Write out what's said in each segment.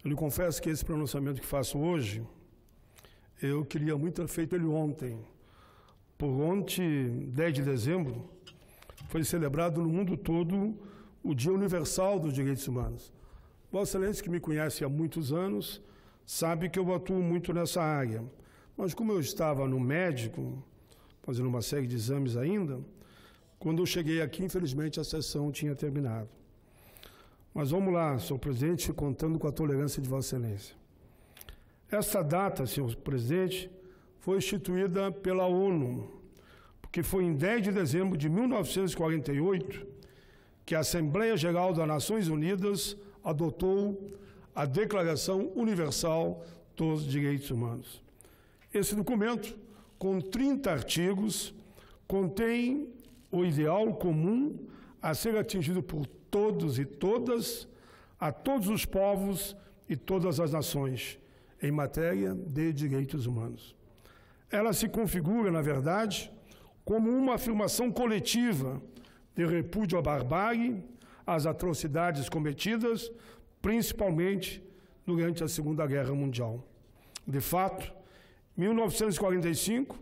Eu lhe confesso que esse pronunciamento que faço hoje, eu queria muito ter feito ele ontem. Por ontem, 10 de dezembro, foi celebrado no mundo todo o Dia Universal dos Direitos Humanos. Vossa Excelência, que me conhece há muitos anos, sabe que eu atuo muito nessa área. Mas como eu estava no médico, fazendo uma série de exames ainda, quando eu cheguei aqui, infelizmente, a sessão tinha terminado. Mas vamos lá, senhor presidente, contando com a tolerância de Vossa Excelência. Esta data, senhor presidente, foi instituída pela ONU, porque foi em 10 de dezembro de 1948 que a Assembleia Geral das Nações Unidas adotou a Declaração Universal dos Direitos Humanos. Esse documento, com 30 artigos, contém o ideal comum a ser atingido por todos e todas, a todos os povos e todas as nações, em matéria de direitos humanos. Ela se configura, na verdade, como uma afirmação coletiva de repúdio à barbárie, às atrocidades cometidas, principalmente durante a Segunda Guerra Mundial. De fato, em 1945,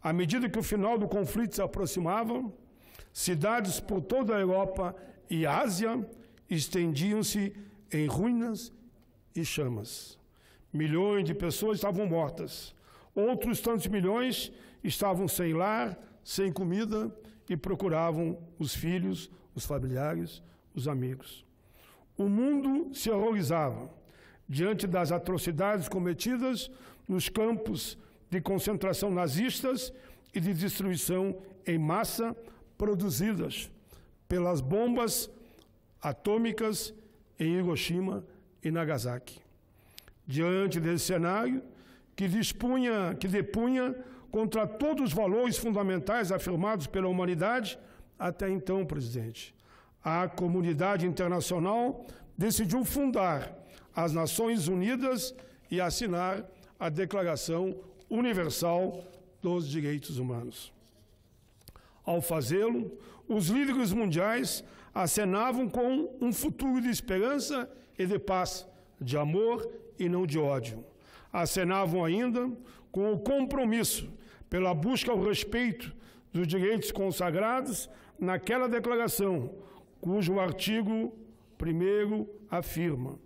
à medida que o final do conflito se aproximava, cidades por toda a Europa e Ásia estendiam-se em ruínas e chamas. Milhões de pessoas estavam mortas. Outros tantos milhões estavam sem lar, sem comida e procuravam os filhos, os familiares, os amigos. O mundo se horrorizava diante das atrocidades cometidas nos campos de concentração nazistas e de destruição em massa produzidas pelas bombas atômicas em Hiroshima e Nagasaki. Diante desse cenário, que depunha contra todos os valores fundamentais afirmados pela humanidade, até então, presidente, a comunidade internacional decidiu fundar as Nações Unidas e assinar a Declaração Universal dos Direitos Humanos. Ao fazê-lo, os líderes mundiais acenavam com um futuro de esperança e de paz, de amor e não de ódio. Acenavam ainda com o compromisso pela busca ao respeito dos direitos consagrados naquela declaração, cujo artigo 1º afirma: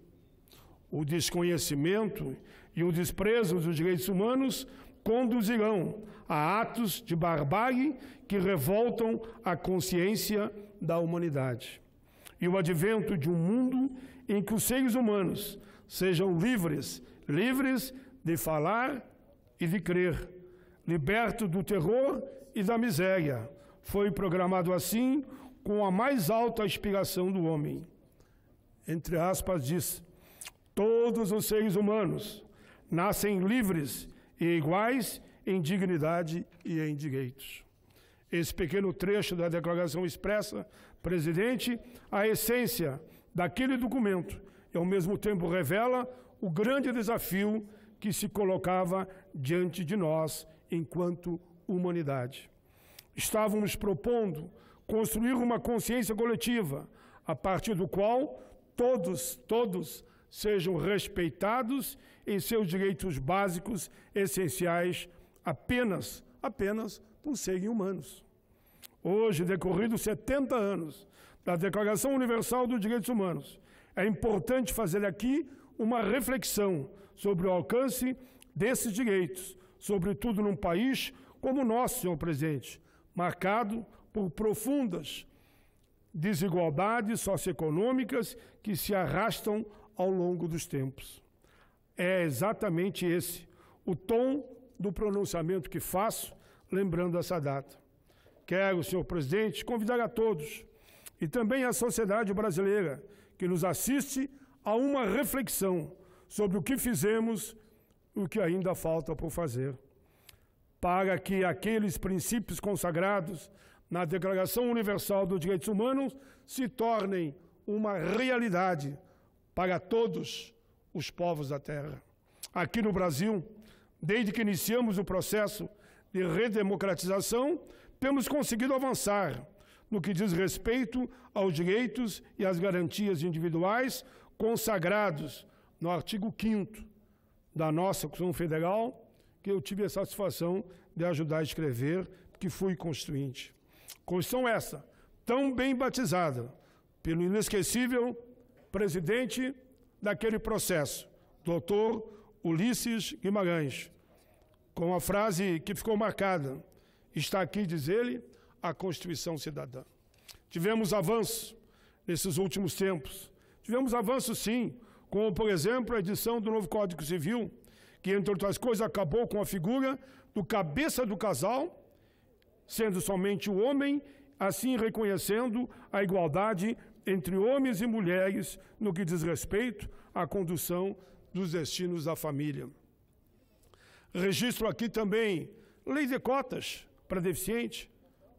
o desconhecimento e o desprezo dos direitos humanos conduzirão a atos de barbárie que revoltam a consciência da humanidade. E o advento de um mundo em que os seres humanos sejam livres de falar e de crer, libertos do terror e da miséria, foi programado assim com a mais alta aspiração do homem. Entre aspas, diz: todos os seres humanos nascem livres e iguais em dignidade e em direitos. Esse pequeno trecho da declaração expressa, presidente, a essência daquele documento e, ao mesmo tempo, revela o grande desafio que se colocava diante de nós enquanto humanidade. Estávamos propondo construir uma consciência coletiva, a partir do qual todos sejam respeitados em seus direitos básicos, essenciais, apenas por serem humanos. Hoje, decorridos 70 anos da Declaração Universal dos Direitos Humanos, é importante fazer aqui uma reflexão sobre o alcance desses direitos, sobretudo num país como o nosso, senhor presidente, marcado por profundas desigualdades socioeconômicas que se arrastam ao longo dos tempos. É exatamente esse o tom do pronunciamento que faço, lembrando essa data. Quero, senhor presidente, convidar a todos, e também a sociedade brasileira, que nos assiste, a uma reflexão sobre o que fizemos e o que ainda falta por fazer, para que aqueles princípios consagrados na Declaração Universal dos Direitos Humanos se tornem uma realidade para todos os povos da Terra. Aqui no Brasil, desde que iniciamos o processo de redemocratização, temos conseguido avançar no que diz respeito aos direitos e às garantias individuais consagrados no artigo 5º da nossa Constituição Federal, que eu tive a satisfação de ajudar a escrever, que fui constituinte. Constituição essa, tão bem batizada pelo inesquecível presidente daquele processo, Dr. Ulisses Guimarães, com a frase que ficou marcada: está aqui, diz ele, a Constituição Cidadã. Tivemos avanços nesses últimos tempos. Tivemos avanços, sim, como, por exemplo, a edição do novo Código Civil, que, entre outras coisas, acabou com a figura do cabeça do casal, sendo somente o homem, assim reconhecendo a igualdade entre homens e mulheres no que diz respeito à condução dos destinos da família. Registro aqui também lei de cotas para deficientes,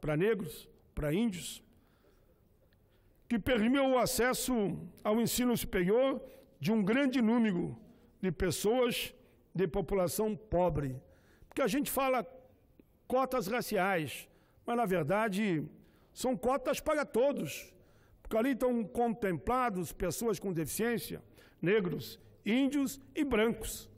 para negros, para índios, que permitiu o acesso ao ensino superior de um grande número de pessoas de população pobre. Porque a gente fala cotas raciais, mas, na verdade, são cotas para todos. Porque ali estão contemplados pessoas com deficiência, negros, índios e brancos.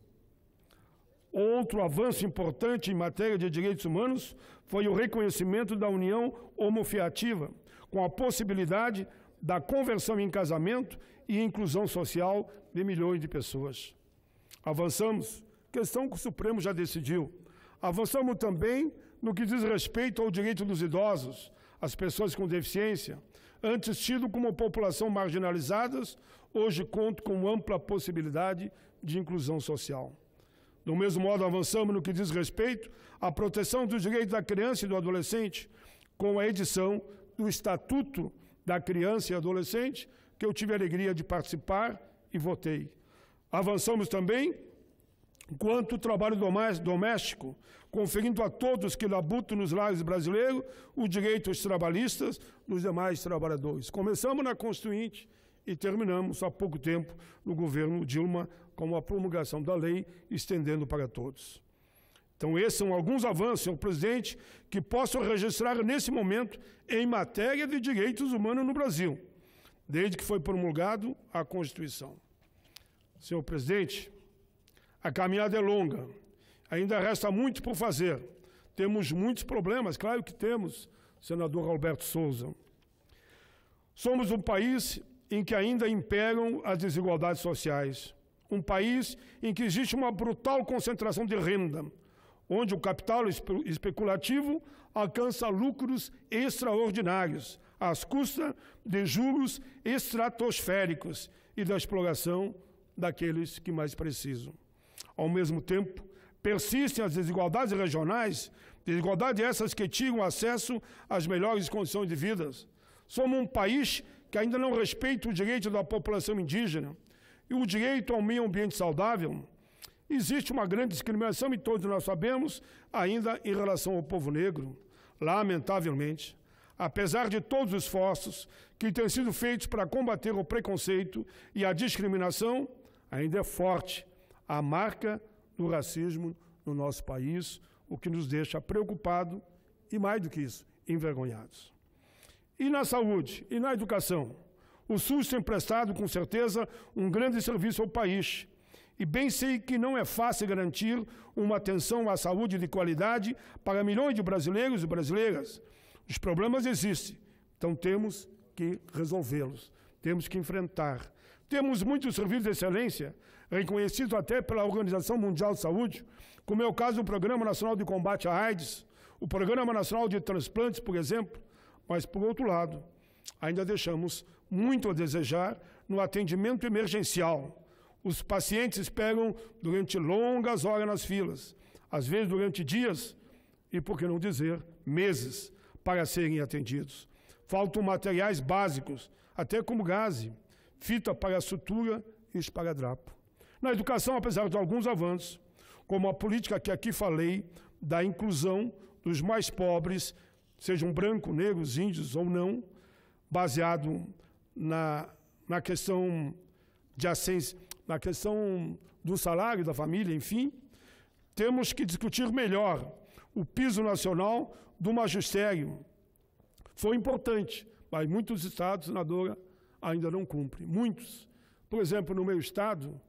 Outro avanço importante em matéria de direitos humanos foi o reconhecimento da união homoafetiva, com a possibilidade da conversão em casamento e inclusão social de milhões de pessoas. Avançamos, questão que o Supremo já decidiu. Avançamos também no que diz respeito ao direito dos idosos, as pessoas com deficiência, antes tido como população marginalizadas, hoje contam com ampla possibilidade de inclusão social. Do mesmo modo, avançamos no que diz respeito à proteção dos direitos da criança e do adolescente, com a edição do Estatuto da Criança e Adolescente, que eu tive a alegria de participar e votei. Avançamos também quanto ao trabalho doméstico, conferindo a todos que labutam nos lares brasileiros os direitos trabalhistas dos demais trabalhadores. Começamos na Constituinte e terminamos há pouco tempo no governo Dilma com a promulgação da lei, estendendo para todos. Então, esses são alguns avanços, senhor presidente, que posso registrar nesse momento em matéria de direitos humanos no Brasil, desde que foi promulgado a Constituição. Senhor presidente, a caminhada é longa, ainda resta muito por fazer. Temos muitos problemas, claro que temos, senador Alberto Souza. Somos um país em que ainda imperam as desigualdades sociais, um país em que existe uma brutal concentração de renda, onde o capital especulativo alcança lucros extraordinários, às custas de juros estratosféricos e da exploração daqueles que mais precisam. Ao mesmo tempo, persistem as desigualdades regionais, desigualdades essas que tiram acesso às melhores condições de vida. Somos um país que ainda não respeita o direito da população indígena e o direito ao meio ambiente saudável. Existe uma grande discriminação, e todos nós sabemos, ainda em relação ao povo negro. Lamentavelmente, apesar de todos os esforços que têm sido feitos para combater o preconceito e a discriminação, ainda é forte a marca do racismo no nosso país, o que nos deixa preocupados e, mais do que isso, envergonhados. E na saúde e na educação, o SUS tem prestado, com certeza, um grande serviço ao país. E bem sei que não é fácil garantir uma atenção à saúde de qualidade para milhões de brasileiros e brasileiras. Os problemas existem, então temos que resolvê-los, temos que enfrentar. Temos muitos serviços de excelência, reconhecidos até pela Organização Mundial de Saúde, como é o caso do Programa Nacional de Combate à AIDS, o Programa Nacional de Transplantes, por exemplo, mas, por outro lado, ainda deixamos muito a desejar no atendimento emergencial. Os pacientes esperam durante longas horas nas filas, às vezes durante dias e, por que não dizer, meses, para serem atendidos. Faltam materiais básicos, até como gaze, fita para sutura e esparadrapo. Na educação, apesar de alguns avanços, como a política que aqui falei, da inclusão dos mais pobres, sejam brancos, negros, índios ou não, baseado na questão de ascensão, na questão do salário da família, enfim, temos que discutir melhor o piso nacional do magistério. Foi importante, mas muitos estados, senadora, ainda não cumprem. Muitos. Por exemplo, no meu estado,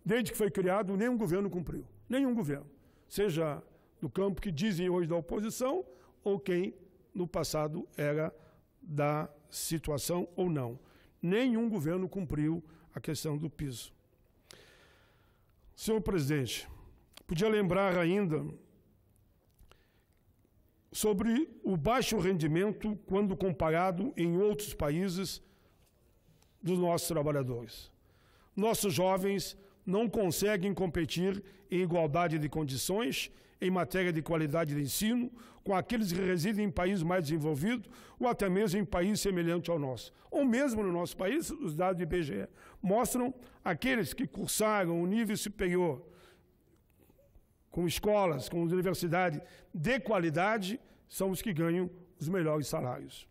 desde que foi criado, nenhum governo cumpriu. Nenhum governo. Seja do campo que dizem hoje da oposição, ou quem no passado era da situação ou não. Nenhum governo cumpriu a questão do piso. Senhor presidente, podia lembrar ainda sobre o baixo rendimento quando comparado em outros países dos nossos trabalhadores. Nossos jovens não conseguem competir em igualdade de condições em matéria de qualidade de ensino com aqueles que residem em países mais desenvolvidos ou até mesmo em países semelhantes ao nosso. Ou mesmo no nosso país, os dados do IBGE mostram aqueles que cursaram o nível superior com escolas, com universidades de qualidade, são os que ganham os melhores salários.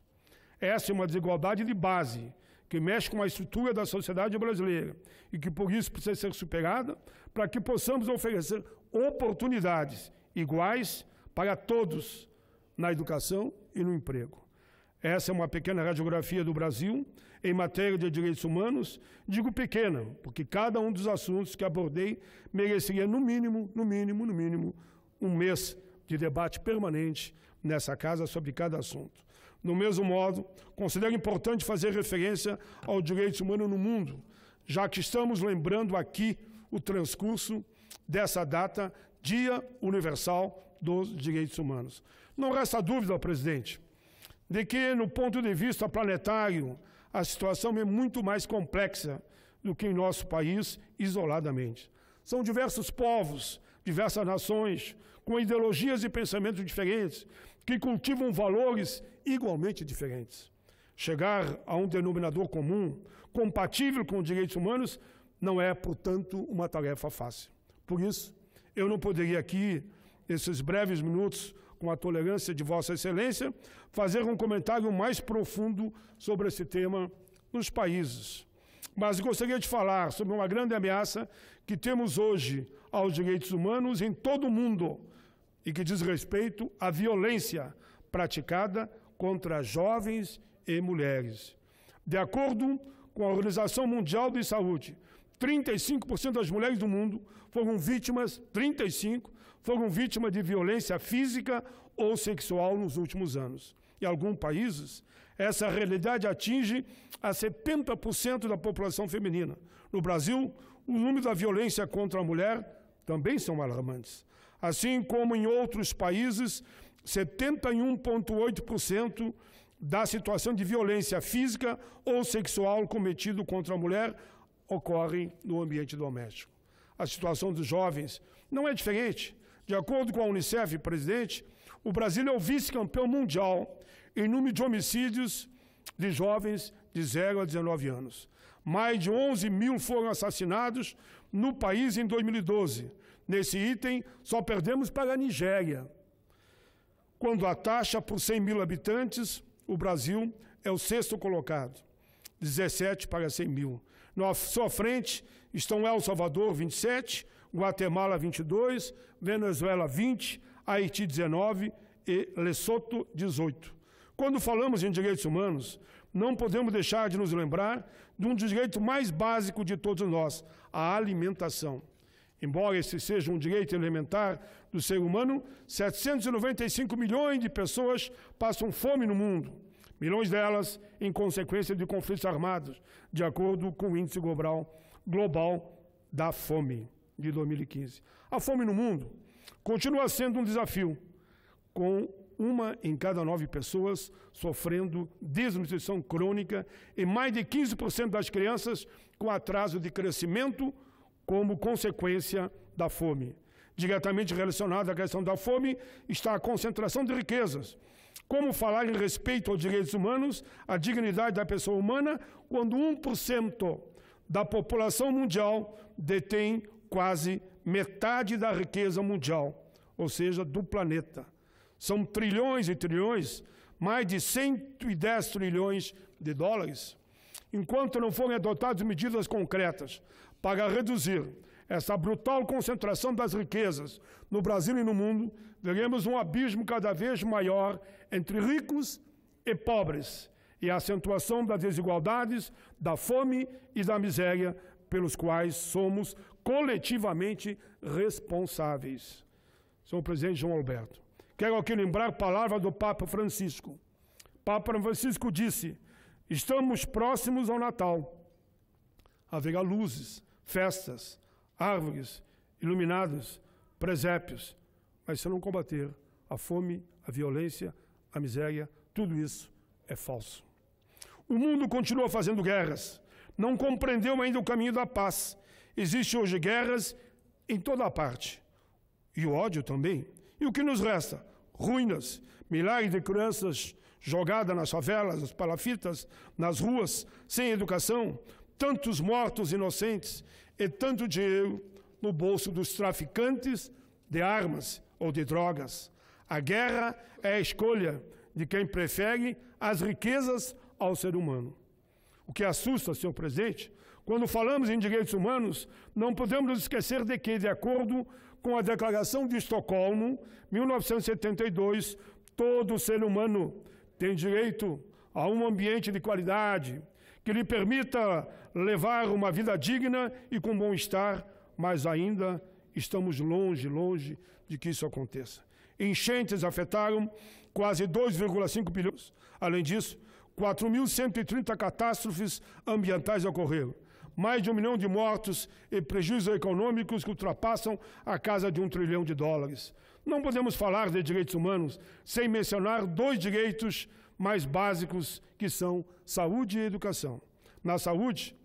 Essa é uma desigualdade de base, que mexe com a estrutura da sociedade brasileira e que, por isso, precisa ser superada para que possamos oferecer oportunidades iguais para todos na educação e no emprego. Essa é uma pequena radiografia do Brasil em matéria de direitos humanos. Digo pequena, porque cada um dos assuntos que abordei mereceria, no mínimo, um mês de debate permanente nessa casa sobre cada assunto. Do mesmo modo, considero importante fazer referência aos direitos humanos no mundo, já que estamos lembrando aqui o transcurso dessa data, Dia Universal dos Direitos Humanos. Não resta dúvida, presidente, de que, no ponto de vista planetário, a situação é muito mais complexa do que em nosso país, isoladamente. São diversos povos, diversas nações, com ideologias e pensamentos diferentes, que cultivam valores igualmente diferentes. Chegar a um denominador comum, compatível com os direitos humanos, não é, portanto, uma tarefa fácil. Por isso, eu não poderia aqui, nesses breves minutos, com a tolerância de Vossa Excelência, fazer um comentário mais profundo sobre esse tema nos países. Mas gostaria de falar sobre uma grande ameaça que temos hoje aos direitos humanos em todo o mundo e que diz respeito à violência praticada contra jovens e mulheres. De acordo com a Organização Mundial de Saúde, 35% das mulheres do mundo foram vítimas de violência física ou sexual nos últimos anos. Em alguns países, essa realidade atinge a 70% da população feminina. No Brasil, o número da violência contra a mulher também são alarmantes. Assim como em outros países, 71,8% da situação de violência física ou sexual cometido contra a mulher ocorre no ambiente doméstico. A situação dos jovens não é diferente. De acordo com a Unicef, presidente, o Brasil é o vice-campeão mundial em número de homicídios de jovens de 0 a 19 anos. Mais de 11 mil foram assassinados no país em 2012. Nesse item, só perdemos para a Nigéria. Quando a taxa por 100 mil habitantes, o Brasil é o sexto colocado, 17 para 100 mil. Na sua frente estão El Salvador, 27, Guatemala, 22, Venezuela, 20, Haiti, 19 e Lesoto, 18. Quando falamos em direitos humanos, não podemos deixar de nos lembrar de um dos direitos mais básicos de todos nós, a alimentação. Embora esse seja um direito elementar do ser humano, 795 milhões de pessoas passam fome no mundo, milhões delas em consequência de conflitos armados, de acordo com o Índice Global da Fome de 2015. A fome no mundo continua sendo um desafio, com 1 em cada 9 pessoas sofrendo desnutrição crônica e mais de 15% das crianças com atraso de crescimento como consequência da fome. Diretamente relacionada à questão da fome está a concentração de riquezas. Como falar em respeito aos direitos humanos, à dignidade da pessoa humana, quando 1% da população mundial detém quase metade da riqueza mundial, ou seja, do planeta. São trilhões e trilhões, mais de 110 trilhões de dólares. Enquanto não forem adotadas medidas concretas para reduzir essa brutal concentração das riquezas no Brasil e no mundo, veremos um abismo cada vez maior entre ricos e pobres e a acentuação das desigualdades, da fome e da miséria pelos quais somos coletivamente responsáveis. Senhor presidente João Alberto, quero aqui lembrar a palavra do Papa Francisco. Papa Francisco disse: estamos próximos ao Natal. Haverá luzes, festas, árvores iluminadas, presépios. Mas se não combater a fome, a violência, a miséria, tudo isso é falso. O mundo continua fazendo guerras. Não compreendeu ainda o caminho da paz. Existem hoje guerras em toda a parte. E o ódio também. E o que nos resta? Ruínas, milhares de crianças jogadas nas favelas, nas palafitas, nas ruas, sem educação, tantos mortos inocentes e tanto dinheiro no bolso dos traficantes de armas ou de drogas. A guerra é a escolha de quem prefere as riquezas ao ser humano. O que assusta, senhor presidente, quando falamos em direitos humanos, não podemos nos esquecer de que, de acordo com a Declaração de Estocolmo, 1972, todo ser humano tem direito a um ambiente de qualidade, que lhe permita levar uma vida digna e com bom-estar, mas ainda estamos longe de que isso aconteça. Enchentes afetaram quase 2,5 bilhões. Além disso, 4.130 catástrofes ambientais ocorreram. Mais de 1 milhão de mortos e prejuízos econômicos que ultrapassam a casa de $1 trilhão. Não podemos falar de direitos humanos sem mencionar 2 direitos mais básicos, que são saúde e educação. Na saúde,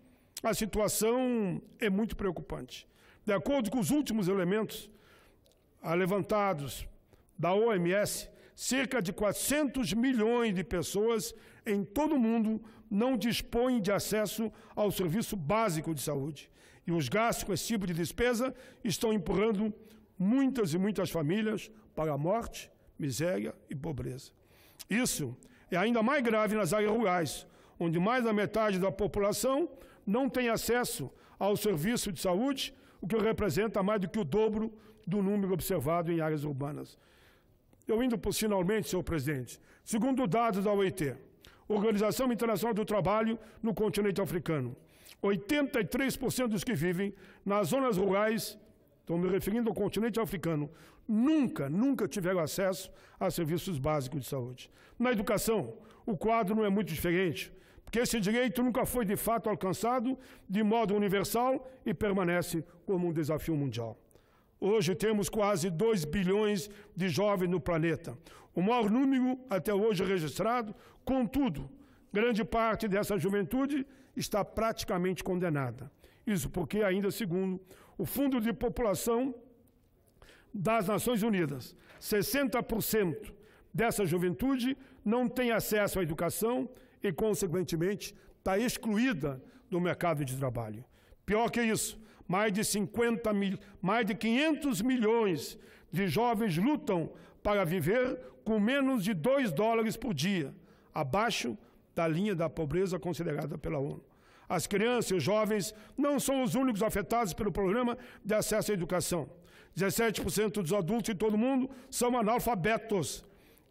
a situação é muito preocupante. De acordo com os últimos elementos levantados da OMS, cerca de 400 milhões de pessoas em todo o mundo não dispõem de acesso ao serviço básico de saúde. E os gastos com esse tipo de despesa estão empurrando muitas e muitas famílias para a morte, miséria e pobreza. Isso é ainda mais grave nas áreas rurais, onde mais da metade da população não tem acesso ao serviço de saúde, o que representa mais do que o dobro do número observado em áreas urbanas. Eu indo finalmente, senhor presidente, segundo dados da OIT, Organização Internacional do Trabalho no continente africano, 83% dos que vivem nas zonas rurais, estou me referindo ao continente africano, nunca tiveram acesso a serviços básicos de saúde. Na educação, o quadro não é muito diferente, porque esse direito nunca foi de fato alcançado de modo universal e permanece como um desafio mundial. Hoje temos quase 2 bilhões de jovens no planeta, o maior número até hoje registrado. Contudo, grande parte dessa juventude está praticamente condenada. Isso porque ainda, segundo o Fundo de População das Nações Unidas, 60% dessa juventude não tem acesso à educação e, consequentemente, está excluída do mercado de trabalho. Pior que isso, mais de 500 milhões de jovens lutam para viver com menos de $2 por dia, abaixo da linha da pobreza considerada pela ONU. As crianças e os jovens não são os únicos afetados pelo programa de acesso à educação. 17% dos adultos em todo o mundo são analfabetos,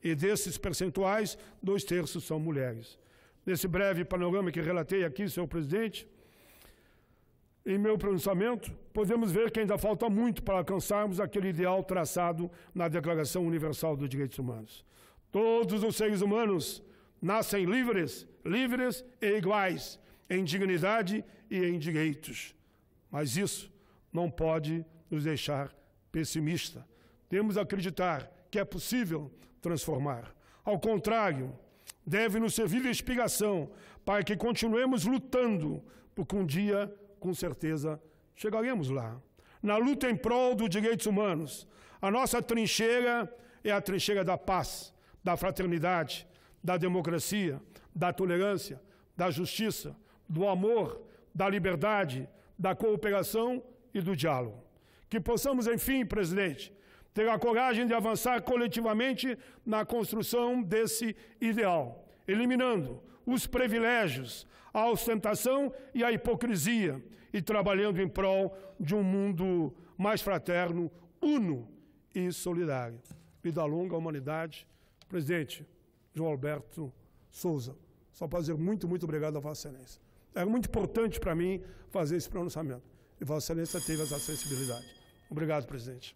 e desses percentuais, 2/3 são mulheres. Nesse breve panorama que relatei aqui, senhor presidente, em meu pronunciamento, podemos ver que ainda falta muito para alcançarmos aquele ideal traçado na Declaração Universal dos Direitos Humanos. Todos os seres humanos nascem livres e iguais, em dignidade e em direitos. Mas isso não pode nos deixar pessimistas. Temos que acreditar que é possível transformar. Ao contrário, deve nos servir de inspiração para que continuemos lutando, porque um dia, com certeza, chegaremos lá. Na luta em prol dos direitos humanos, a nossa trincheira é a trincheira da paz, da fraternidade, da democracia, da tolerância, da justiça, do amor, da liberdade, da cooperação e do diálogo. Que possamos, enfim, presidente, ter a coragem de avançar coletivamente na construção desse ideal, eliminando os privilégios, a ostentação e a hipocrisia, e trabalhando em prol de um mundo mais fraterno, uno e solidário. Vida longa à humanidade. Presidente João Alberto Souza, só para dizer muito obrigado a Vossa Excelência. Era muito importante para mim fazer esse pronunciamento. E Vossa Excelência teve essa sensibilidade. Obrigado, presidente.